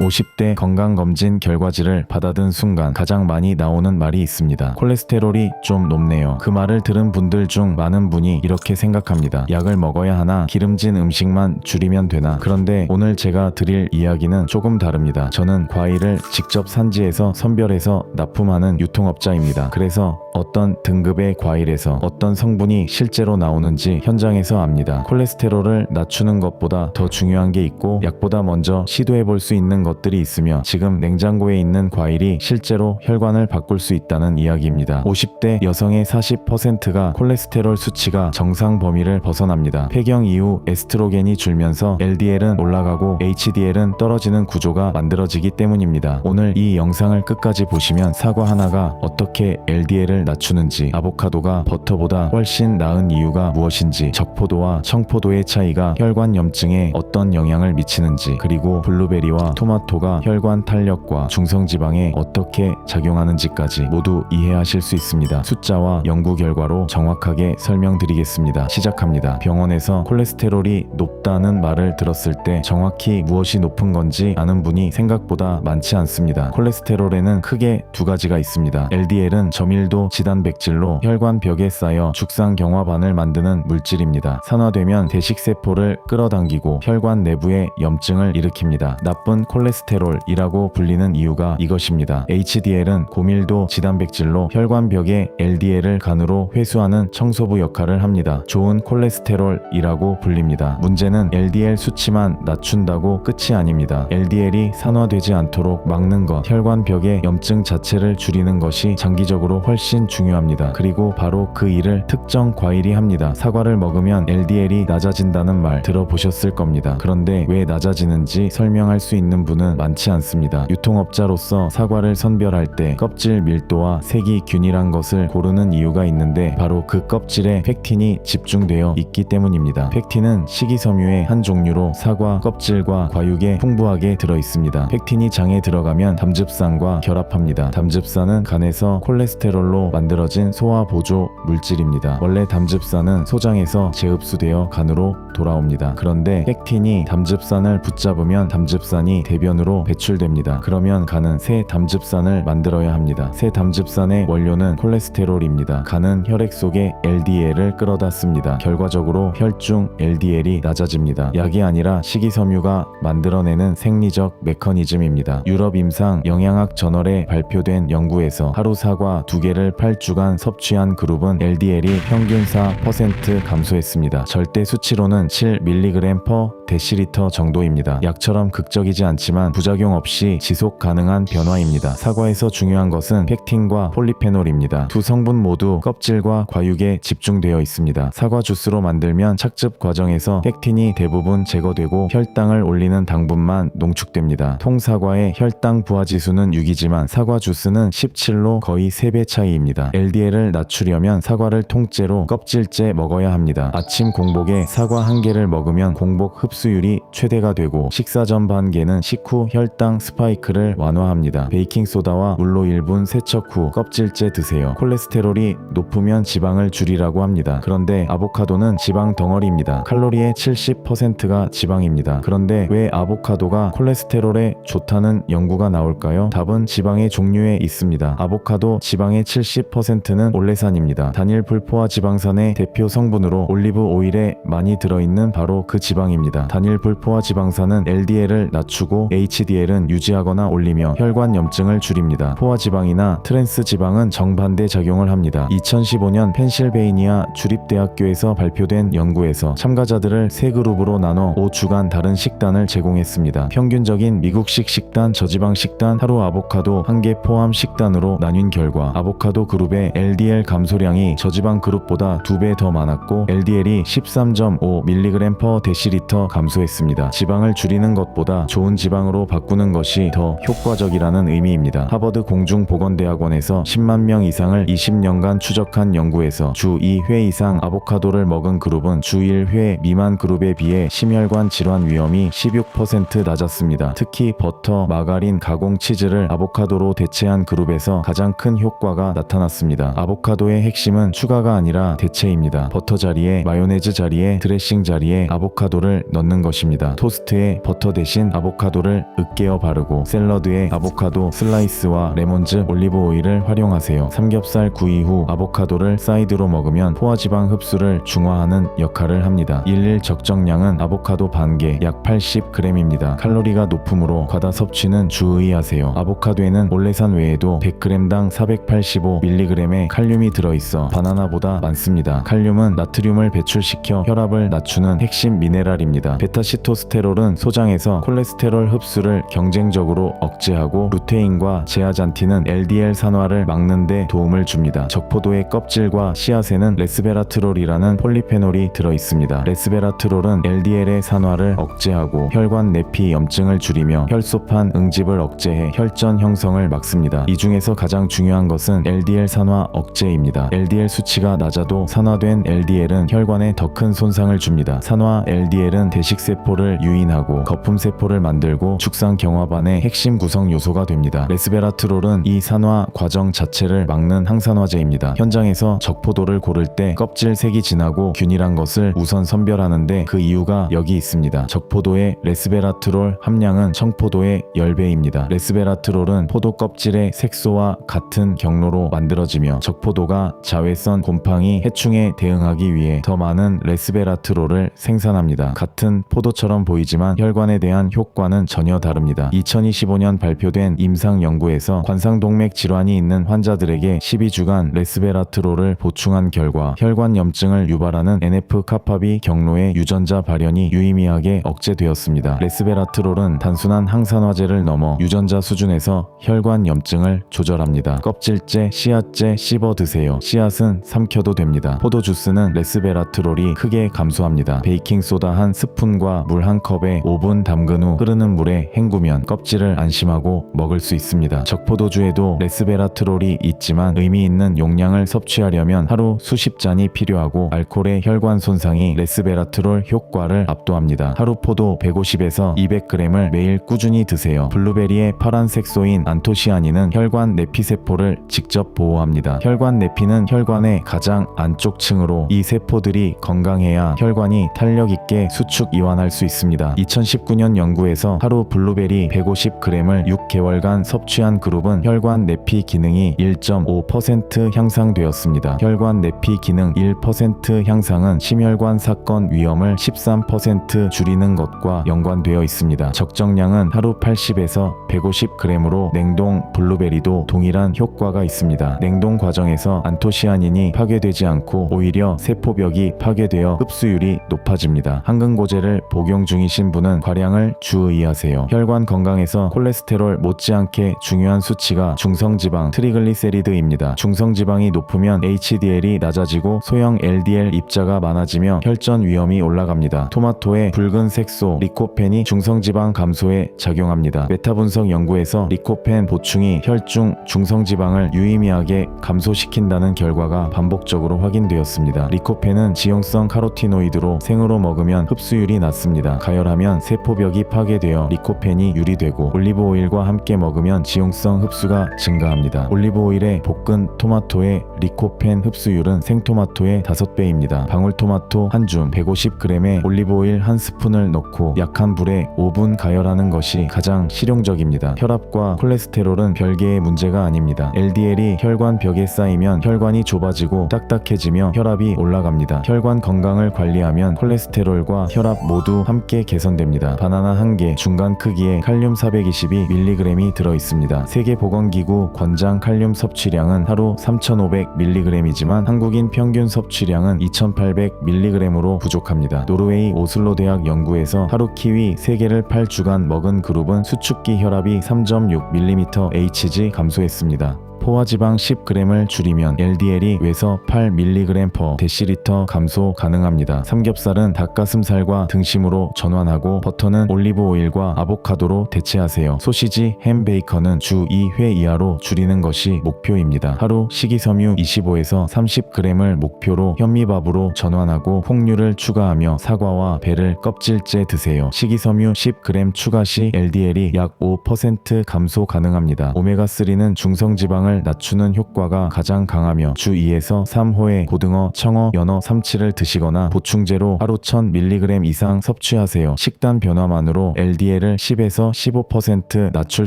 50대 건강검진 결과지를 받아든 순간 가장 많이 나오는 말이 있습니다. 콜레스테롤이 좀 높네요. 그 말을 들은 분들 중 많은 분이 이렇게 생각합니다. 약을 먹어야 하나? 기름진 음식만 줄이면 되나? 그런데 오늘 제가 드릴 이야기는 조금 다릅니다. 저는 과일을 직접 산지에서 선별해서 납품하는 유통업자입니다. 그래서 어떤 등급의 과일에서 어떤 성분이 실제로 나오는지 현장에서 압니다. 콜레스테롤을 낮추는 것보다 더 중요한 게 있고 약보다 먼저 시도해볼 수 있는 것들이 있으며 지금 냉장고에 있는 과일이 실제로 혈관을 바꿀 수 있다는 이야기입니다. 50대 여성의 40%가 콜레스테롤 수치가 정상 범위를 벗어납니다. 폐경 이후 에스트로겐이 줄면서 LDL은 올라가고 HDL은 떨어지는 구조가 만들어지기 때문입니다. 오늘 이 영상을 끝까지 보시면 사과 하나가 어떻게 LDL을 낮추는지, 아보카도가 버터보다 훨씬 나은 이유가 무엇인지, 적포도와 청포도의 차이가 혈관 염증에 어떤 영향을 미치는지, 그리고 블루베리와 토마토가 혈관 탄력과 중성지방에 어떻게 작용하는지까지 모두 이해하실 수 있습니다. 숫자와 연구 결과로 정확하게 설명드리겠습니다. 시작합니다. 병원에서 콜레스테롤이 높다는 말을 들었을 때 정확히 무엇이 높은 건지 아는 분이 생각보다 많지 않습니다. 콜레스테롤에는 크게 두 가지가 있습니다. LDL은 저밀도 지단백질로 혈관벽에 쌓여 죽상경화반을 만드는 물질입니다. 산화되면 대식세포를 끌어당기고 혈관 내부에 염증을 일으킵니다. 나쁜 콜레스테롤이라고 불리는 이유가 이것입니다. HDL은 고밀도 지단백질로 혈관벽에 LDL을 간으로 회수하는 청소부 역할을 합니다. 좋은 콜레스테롤이라고 불립니다. 문제는 LDL 수치만 낮춘다고 끝이 아닙니다. LDL이 산화되지 않도록 막는 것, 혈관벽의 염증 자체를 줄이는 것이 장기적으로 훨씬 중요합니다. 그리고 바로 그 일을 특정 과일이 합니다. 사과를 먹으면 LDL이 낮아진다는 말 들어보셨을 겁니다. 그런데 왜 낮아지는지 설명할 수 있는 분은 많지 않습니다. 유통업자로서 사과를 선별할 때 껍질 밀도와 색이 균일한 것을 고르는 이유가 있는데 바로 그 껍질에 펙틴이 집중되어 있기 때문입니다. 펙틴은 식이섬유의 한 종류로 사과 껍질과 과육에 풍부하게 들어있습니다. 펙틴이 장에 들어가면 담즙산과 결합합니다. 담즙산은 간에서 콜레스테롤로 만들어진 소화 보조 물질입니다. 원래 담즙산은 소장에서 재흡수되어 간으로 돌아옵니다. 그런데 펙틴이 담즙산을 붙잡으면 담즙산이 대변으로 배출됩니다. 그러면 간은 새 담즙산을 만들어야 합니다. 새 담즙산의 원료는 콜레스테롤입니다. 간은 혈액 속에 LDL을 끌어다 씁니다. 결과적으로 혈중 LDL이 낮아집니다. 약이 아니라 식이섬유가 만들어내는 생리적 메커니즘입니다. 유럽 임상 영양학 저널에 발표된 연구에서 하루 사과 2개를 8주간 섭취한 그룹은 LDL이 평균 4% 감소했습니다. 절대 수치로는 7mg/dL 정도입니다. 약처럼 극적이지 않지만 부작용 없이 지속 가능한 변화입니다. 사과에서 중요한 것은 펙틴과 폴리페놀입니다. 두 성분 모두 껍질과 과육에 집중되어 있습니다. 사과 주스로 만들면 착즙 과정에서 펙틴이 대부분 제거되고 혈당을 올리는 당분만 농축됩니다. 통사과의 혈당 부하지수는 6이지만 사과 주스는 17로 거의 3배 차이입니다. LDL을 낮추려면 사과를 통째로 껍질째 먹어야 합니다. 아침 공복에 사과 1개를 먹으면 공복 흡수율이 최대가 되고 식사 전 반 개는 식후 혈당 스파이크를 완화합니다. 베이킹소다와 물로 1분 세척 후 껍질째 드세요. 콜레스테롤이 높으면 지방을 줄이라고 합니다. 그런데 아보카도는 지방 덩어리입니다. 칼로리의 70%가 지방입니다. 그런데 왜 아보카도가 콜레스테롤에 좋다는 연구가 나올까요? 답은 지방의 종류에 있습니다. 아보카도 지방의 70%는 올레산입니다. 단일 불포화 지방산의 대표 성분으로 올리브 오일에 많이 들어있는 바로 그 지방입니다. 단일 불포화 지방산은 LDL을 낮추고 HDL은 유지하거나 올리며 혈관 염증을 줄입니다. 포화지방이나 트랜스 지방은 정반대 작용을 합니다. 2015년 펜실베이니아 주립대학교에서 발표된 연구에서 참가자들을 3그룹으로 나눠 5주간 다른 식단을 제공했습니다. 평균적인 미국식 식단, 저지방 식단, 하루 아보카도 1개 포함 식단으로 나뉜 결과 아보카도 그룹의 LDL 감소량이 저지방 그룹보다 2배 더 많았고 LDL이 13.5mg/dL 감소했습니다. 지방을 줄이는 것보다 좋은 지방으로 바꾸는 것이 더 효과적이라는 의미입니다. 하버드 공중보건대학원에서 10만 명 이상을 20년간 추적한 연구에서 주 2회 이상 아보카도를 먹은 그룹은 주 1회 미만 그룹에 비해 심혈관 질환 위험이 16% 낮았습니다. 특히 버터, 마가린, 가공 치즈를 아보카도로 대체한 그룹에서 가장 큰 효과가 나타났습니다. 아보카도의 핵심은 추가가 아니라 대체입니다. 버터 자리에, 마요네즈 자리에, 드레싱 자리에 아보카도를 넣는 넣는 것입니다. 토스트에 버터 대신 아보카도를 으깨어 바르고 샐러드에 아보카도 슬라이스와 레몬즙, 올리브 오일을 활용하세요. 삼겹살 구이 후 아보카도를 사이드로 먹으면 포화지방 흡수를 중화하는 역할을 합니다. 일일 적정량은 아보카도 반개 약 80g입니다. 칼로리가 높으므로 과다 섭취는 주의하세요. 아보카도에는 올레산 외에도 100g당 485mg의 칼륨이 들어있어 바나나보다 많습니다. 칼륨은 나트륨을 배출시켜 혈압을 낮추는 핵심 미네랄입니다. 베타시토스테롤은 소장에서 콜레스테롤 흡수를 경쟁적으로 억제하고 루테인과 제아잔틴은 LDL 산화를 막는 데 도움을 줍니다. 적포도의 껍질과 씨앗에는 레스베라트롤이라는 폴리페놀이 들어있습니다. 레스베라트롤은 LDL의 산화를 억제하고 혈관 내피 염증을 줄이며 혈소판 응집을 억제해 혈전 형성을 막습니다. 이 중에서 가장 중요한 것은 LDL 산화 억제입니다. LDL 수치가 낮아도 산화된 LDL은 혈관에 더 큰 손상을 줍니다. 산화 LDL은 대식세포를 유인하고 거품세포를 만들고 축산경화반의 핵심 구성 요소가 됩니다. 레스베라트롤은 이 산화 과정 자체를 막는 항산화제입니다. 현장에서 적포도를 고를 때 껍질 색이 진하고 균일한 것을 우선 선별하는데 그 이유가 여기 있습니다. 적포도의 레스베라트롤 함량은 청포도의 10배입니다. 레스베라트롤은 포도 껍질의 색소와 같은 경로로 만들어지며 적포도가 자외선 곰팡이 해충에 대응하기 위해 더 많은 레스베라트롤을 생산합니다. 같은 포도처럼 보이지만 혈관에 대한 효과는 전혀 다릅니다. 2025년 발표된 임상 연구에서 관상동맥 질환이 있는 환자들에게 12주간 레스베라트롤을 보충한 결과 혈관 염증을 유발하는 NF-카파비 경로의 유전자 발현이 유의미하게 억제되었습니다. 레스베라트롤은 단순한 항산화제를 넘어 유전자 수준에서 혈관 염증을 조절합니다. 껍질째, 씨앗째 씹어 드세요. 씨앗은 삼켜도 됩니다. 포도 주스는 레스베라트롤이 크게 감소합니다. 베이킹소다 한 스푼과 물 한 컵에 5분 담근 후 흐르는 물에 헹구면 껍질을 안심하고 먹을 수 있습니다. 적포도주에도 레스베라트롤이 있지만 의미 있는 용량을 섭취하려면 하루 수십 잔이 필요하고 알코올의 혈관 손상이 레스베라트롤 효과를 압도합니다. 하루 포도 150에서 200g을 매일 꾸준히 드세요. 블루베리의 파란 색소인 안토시아닌은 혈관 내피세포를 직접 보호합니다. 혈관 내피는 혈관의 가장 안쪽 층으로 이 세포들이 건강해야 혈관이 탄력 있게 수축 이완할 수 있습니다. 2019년 연구에서 하루 블루베리 150g을 6개월간 섭취한 그룹은 혈관 내피 기능이 1.5% 향상되었습니다. 혈관 내피 기능 1% 향상은 심혈관 사건 위험을 13% 줄이는 것과 연관되어 있습니다. 적정량은 하루 80에서 150g으로 냉동 블루베리도 동일한 효과가 있습니다. 냉동 과정에서 안토시아닌이 파괴되지 않고 오히려 세포벽이 파괴되어 흡수율이 높아집니다. 항근고제를 복용 중이신 분은 과량을 주의하세요. 혈관 건강에서 콜레스테롤 못지않게 중요한 수치가 중성지방 트리글리세리드입니다. 중성지방이 높으면 HDL이 낮아지고 소형 LDL 입자가 많아지며 혈전 위험이 올라갑니다. 토마토의 붉은 색소 리코펜이 중성지방 감소에 작용합니다. 메타분석 연구에서 리코펜 보충이 혈중 중성지방을 유의미하게 감소시킨다는 결과가 반복적으로 확인되었습니다. 리코펜은 지용성 카로티노이드로 생으로 먹으면 흡수율이 낮습니다. 가열하면 세포벽이 파괴되어 리코펜이 유리되고 올리브오일과 함께 먹으면 지용성 흡수가 증가합니다. 올리브오일에 볶은 토마토의 리코펜 흡수율은 생토마토의 5배입니다. 방울토마토 한 줌 150g에 올리브오일 한 스푼을 넣고 약한 불에 5분 가열하는 것이 가장 실용적입니다. 혈압과 콜레스테롤은 별개의 문제가 아닙니다. LDL이 혈관 벽에 쌓이면 혈관이 좁아지고 딱딱해지며 혈압이 올라갑니다. 혈관 건강을 관리하면 콜레스테롤과 혈압 모두 함께 개선됩니다. 바나나 한 개 중간 크기에 칼륨 422mg이 들어있습니다. 세계보건기구 권장 칼륨 섭취량은 하루 3,500mg이지만 한국인 평균 섭취량은 2,800mg으로 부족합니다. 노르웨이 오슬로 대학 연구에서 하루 키위 3개를 8주간 먹은 그룹은 수축기 혈압이 3.6mmHg 감소했습니다. 포화지방 10g을 줄이면 LDL이 외서 8mg/dL 감소 가능합니다. 삼겹살은 닭가슴살과 등심으로 전환하고 버터는 올리브오일과 아보카도로 대체하세요. 소시지, 햄, 베이컨은 주 2회 이하로 줄이는 것이 목표입니다. 하루 식이섬유 25에서 30g을 목표로 현미밥으로 전환하고 콩류를 추가하며 사과와 배를 껍질째 드세요. 식이섬유 10g 추가 시 LDL이 약 5% 감소 가능합니다. 오메가3는 중성지방을 지방을 낮추는 효과가 가장 강하며 주 2에서 3회 고등어, 청어, 연어, 삼치를 드시거나 보충제로 하루 1000mg 이상 섭취하세요. 식단 변화만으로 LDL을 10에서 15% 낮출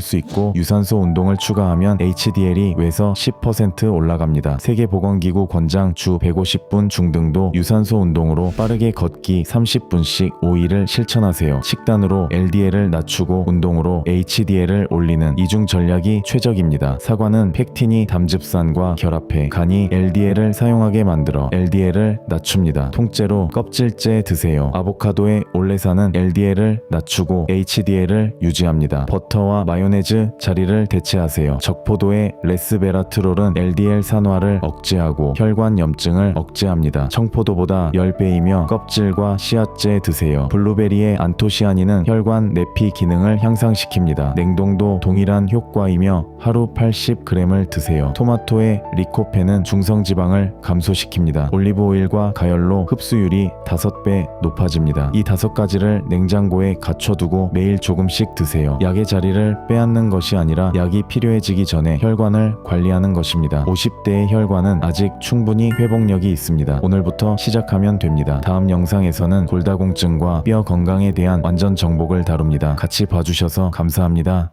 수 있고 유산소 운동을 추가하면 HDL이 5에서 10% 올라갑니다. 세계보건기구 권장 주 150분 중등도 유산소 운동으로 빠르게 걷기 30분씩 5일을 실천하세요. 식단으로 LDL을 낮추고 운동으로 HDL을 올리는 이중 전략이 최적입니다. 사과는 펙틴이 담즙산과 결합해 간이 LDL을 사용하게 만들어 LDL을 낮춥니다. 통째로 껍질째 드세요. 아보카도의 올레산은 LDL을 낮추고 HDL을 유지합니다. 버터와 마요네즈 자리를 대체하세요. 적포도의 레스베라트롤은 LDL 산화를 억제하고 혈관 염증을 억제합니다. 청포도보다 10배이며 껍질과 씨앗째 드세요. 블루베리의 안토시아닌은 혈관 내피 기능을 향상시킵니다. 냉동도 동일한 효과이며 하루 80g을 드세요. 토마토의 리코펜은 중성지방을 감소시킵니다. 올리브오일과 가열로 흡수율이 5배 높아집니다. 이 5가지를 냉장고에 갖춰두고 매일 조금씩 드세요. 약의 자리를 빼앗는 것이 아니라 약이 필요해지기 전에 혈관을 관리하는 것입니다. 50대의 혈관은 아직 충분히 회복력이 있습니다. 오늘부터 시작하면 됩니다. 다음 영상에서는 골다공증과 뼈 건강에 대한 완전 정복을 다룹니다. 같이 봐주셔서 감사합니다.